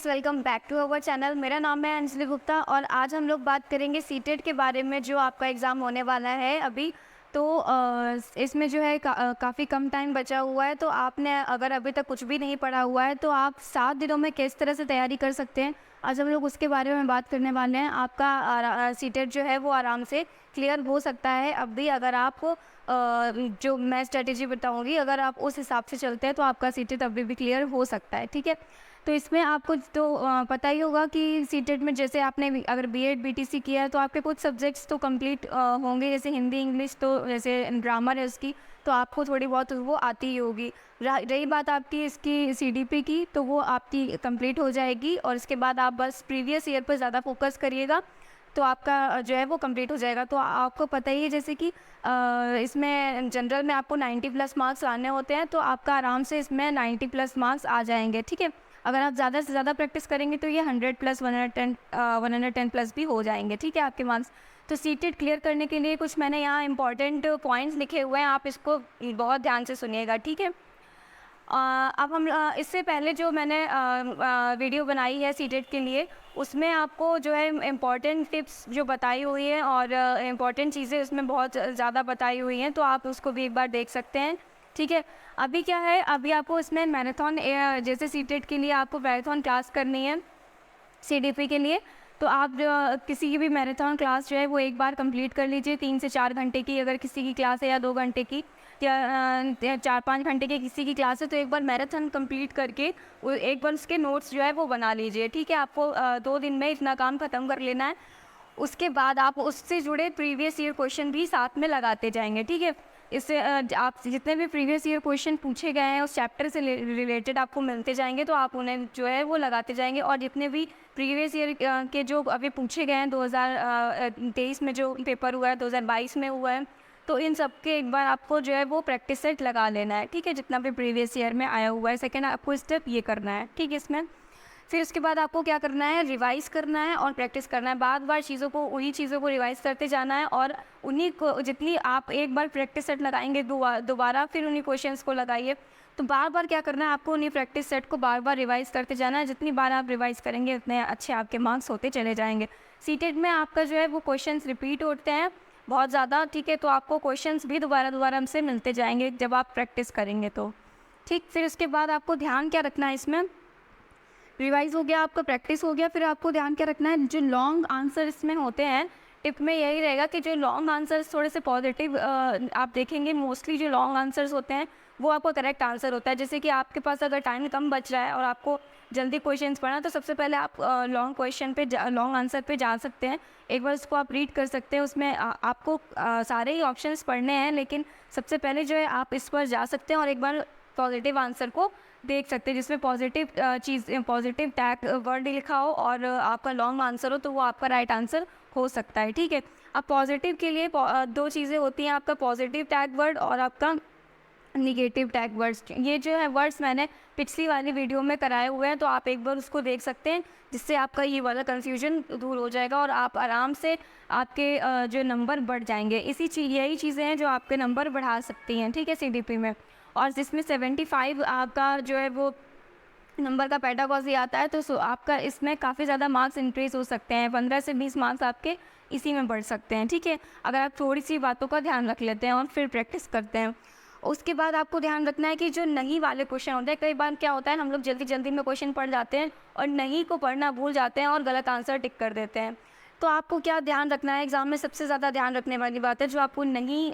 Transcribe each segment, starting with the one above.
Friends, welcome back to our channel. मेरा नाम है अंजलि गुप्ता और आज हम लोग बात करेंगे सीटेट के बारे में, जो आपका एग्ज़ाम होने वाला है अभी। तो इसमें जो है काफ़ी कम टाइम बचा हुआ है। तो आपने अगर अभी तक कुछ भी नहीं पढ़ा हुआ है तो आप 7 दिनों में किस तरह से तैयारी कर सकते हैं, आज हम लोग उसके बारे में बात करने वाले हैं। आपका सीटेट जो है वो आराम से क्लियर हो सकता है अब भी, अगर आप जो मैं स्ट्रेटेजी बताऊंगी अगर आप उस हिसाब से चलते हैं तो आपका सीटेट अभी भी क्लियर हो सकता है। ठीक है, तो इसमें आपको तो पता ही होगा कि सीटेट में जैसे आपने अगर बीएड बीटीसी किया है तो आपके कुछ सब्जेक्ट्स तो कंप्लीट होंगे, जैसे हिंदी इंग्लिश, तो जैसे ग्रामर है उसकी तो आपको थोड़ी बहुत वो आती ही होगी। रही बात आपकी इसकी सीडीपी की, तो वो आपकी कंप्लीट हो जाएगी और इसके बाद आप बस प्रीवियस ईयर पर ज़्यादा फोकस करिएगा तो आपका जो है वो कंप्लीट हो जाएगा। तो आपको पता ही है जैसे कि इसमें जनरल में आपको 90+ मार्क्स लाने होते हैं, तो आपका आराम से इसमें 90+ मार्क्स आ जाएंगे। ठीक है, अगर आप ज़्यादा से ज़्यादा प्रैक्टिस करेंगे तो ये 100+, 110+ भी हो जाएंगे। ठीक है, आपके मार्क्स। तो सीटेट क्लियर करने के लिए कुछ मैंने यहाँ इंपॉर्टेंट पॉइंट्स लिखे हुए हैं, आप इसको बहुत ध्यान से सुनिएगा। ठीक है, अब हम इससे पहले जो मैंने वीडियो बनाई है सीटेट के लिए, उसमें आपको जो है इम्पॉर्टेंट टिप्स जो बताई हुई है और इम्पॉर्टेंट चीज़ें उसमें बहुत ज़्यादा बताई हुई हैं, तो आप उसको भी एक बार देख सकते हैं। ठीक है, अभी क्या है, अभी आपको इसमें मैराथन, जैसे सीटेट के लिए आपको मैराथन क्लास करनी है सीडीपी के लिए, तो आप किसी की भी मैराथन क्लास जो है वो एक बार कंप्लीट कर लीजिए। 3 से 4 घंटे की अगर किसी की क्लास है, या 2 घंटे की, या 4-5 घंटे की किसी की क्लास है, तो एक बार मैराथन कंप्लीट करके एक बार उसके नोट्स जो है वो बना लीजिए। ठीक है, आपको 2 दिन में इतना काम ख़त्म कर लेना है। उसके बाद आप उससे जुड़े प्रीवियस ईयर क्वेश्चन भी साथ में लगाते जाएंगे। ठीक है, इससे आप जितने भी प्रीवियस ईयर क्वेश्चन पूछे गए हैं उस चैप्टर से रिलेटेड आपको मिलते जाएंगे, तो आप उन्हें जो है वो लगाते जाएंगे। और जितने भी प्रीवियस ईयर के जो अभी पूछे गए हैं, 2023 में जो पेपर हुआ है, 2022 में हुआ है, तो इन सब के एक बार आपको जो है वो प्रैक्टिस सेट लगा लेना है। ठीक है, जितना भी प्रीवियस ईयर में आया हुआ है। सेकेंड, आपको स्टेप ये करना है। ठीक है, इसमें फिर उसके बाद आपको क्या करना है, रिवाइज़ करना है और प्रैक्टिस करना है। बार बार उन्हीं चीज़ों को रिवाइज़ करते जाना है, और उन्हीं को जितनी आप एक बार प्रैक्टिस सेट लगाएंगे दोबारा फिर उन्हीं क्वेश्चंस को लगाइए। तो बार बार क्या करना है, आपको उन्हीं प्रैक्टिस सेट को बार बार रिवाइज़ करते जाना है। जितनी बार आप रिवाइज़ करेंगे उतने अच्छे आपके मार्क्स होते चले जाएंगे। सीटेट में आपका जो है वो क्वेश्चन रिपीट होते हैं बहुत ज़्यादा। ठीक है, तो आपको क्वेश्चंस भी दोबारा हमसे मिलते जाएंगे जब आप प्रैक्टिस करेंगे तो। ठीक, फिर उसके बाद आपको ध्यान क्या रखना है, इसमें रिवाइज हो गया, आपका प्रैक्टिस हो गया, फिर आपको ध्यान क्या रखना है, जो लॉन्ग आंसर इसमें होते हैं, टिप में यही रहेगा कि जो लॉन्ग आंसर्स थोड़े से पॉजिटिव आप देखेंगे, मोस्टली जो लॉन्ग आंसर्स होते हैं वो आपका करेक्ट आंसर होता है। जैसे कि आपके पास अगर टाइम कम बच रहा है और आपको जल्दी क्वेश्चंस पढ़ना, तो सबसे पहले आप लॉन्ग क्वेश्चन पे लॉन्ग आंसर पे जा सकते हैं। एक बार उसको आप रीड कर सकते हैं, उसमें आपको सारे ही ऑप्शंस पढ़ने हैं, लेकिन सबसे पहले जो है आप इस पर जा सकते हैं और एक बार पॉजिटिव आंसर को देख सकते हैं, जिसमें पॉजिटिव टैग वर्ड लिखा हो और आपका लॉन्ग आंसर हो, तो वो आपका राइट आंसर हो सकता है। ठीक है, अब पॉजिटिव के लिए 2 चीज़ें होती हैं, आपका पॉजिटिव टैग वर्ड और आपका निगेटिव टैग वर्ड्स। ये जो है वर्ड्स मैंने पिछली वाली वीडियो में कराए हुए हैं, तो आप एक बार उसको देख सकते हैं, जिससे आपका ये वाला कन्फ्यूजन दूर हो जाएगा और आप आराम से आपके जो नंबर बढ़ जाएंगे। यही चीज़ें हैं जो आपके नंबर बढ़ा सकती हैं। ठीक है, सीडीपी में, और जिसमें 75 आपका जो है वो नंबर का पेडागॉजी आता है, तो आपका इसमें काफ़ी ज़्यादा मार्क्स इंक्रीज़ हो सकते हैं। 15 से 20 मार्क्स आपके इसी में बढ़ सकते हैं। ठीक है, अगर आप थोड़ी सी बातों का ध्यान रख लेते हैं और फिर प्रैक्टिस करते हैं। उसके बाद आपको ध्यान रखना है कि जो नहीं वाले क्वेश्चन होते हैं, कई बार क्या होता है, हम लोग जल्दी में क्वेश्चन पढ़ जाते हैं और नहीं को पढ़ना भूल जाते हैं और गलत आंसर टिक कर देते हैं। तो आपको क्या ध्यान रखना है, एग्ज़ाम में सबसे ज़्यादा ध्यान रखने वाली बात है, जो आपको नहीं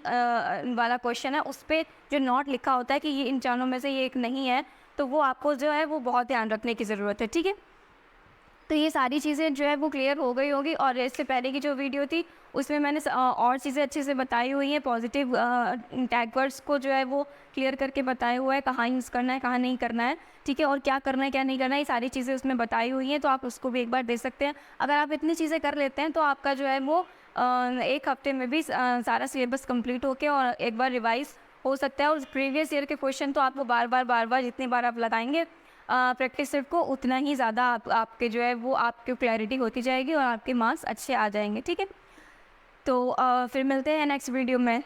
वाला क्वेश्चन है उस पर जो नोट लिखा होता है कि ये इन चारों में से ये एक नहीं है, तो वो आपको जो है वो बहुत ध्यान रखने की ज़रूरत है। ठीक है, तो ये सारी चीज़ें जो है वो क्लियर हो गई होगी। और इससे पहले की जो वीडियो थी उसमें मैंने और चीज़ें अच्छे से बताई हुई हैं, पॉजिटिव टैग वर्ड्स को जो है वो क्लियर करके बताया हुआ है, कहाँ यूज़ करना है कहाँ नहीं करना है। ठीक है, और क्या करना है क्या नहीं करना है, ये सारी चीज़ें उसमें बताई हुई हैं, तो आप उसको भी एक बार देख सकते हैं। अगर आप इतनी चीज़ें कर लेते हैं तो आपका जो है वो 1 हफ्ते में भी सारा सिलेबस कंप्लीट होके और एक बार रिवाइज हो सकता है। और प्रीवियस ईयर के क्वेश्चन तो आपको बार बार जितनी बार आप लगाएंगे प्रैक्टिस सेट को, उतना ही ज़्यादा आपके जो है वो आपकी क्लैरिटी होती जाएगी और आपके मार्क्स अच्छे आ जाएंगे। ठीक है, तो फिर मिलते हैं नेक्स्ट वीडियो में।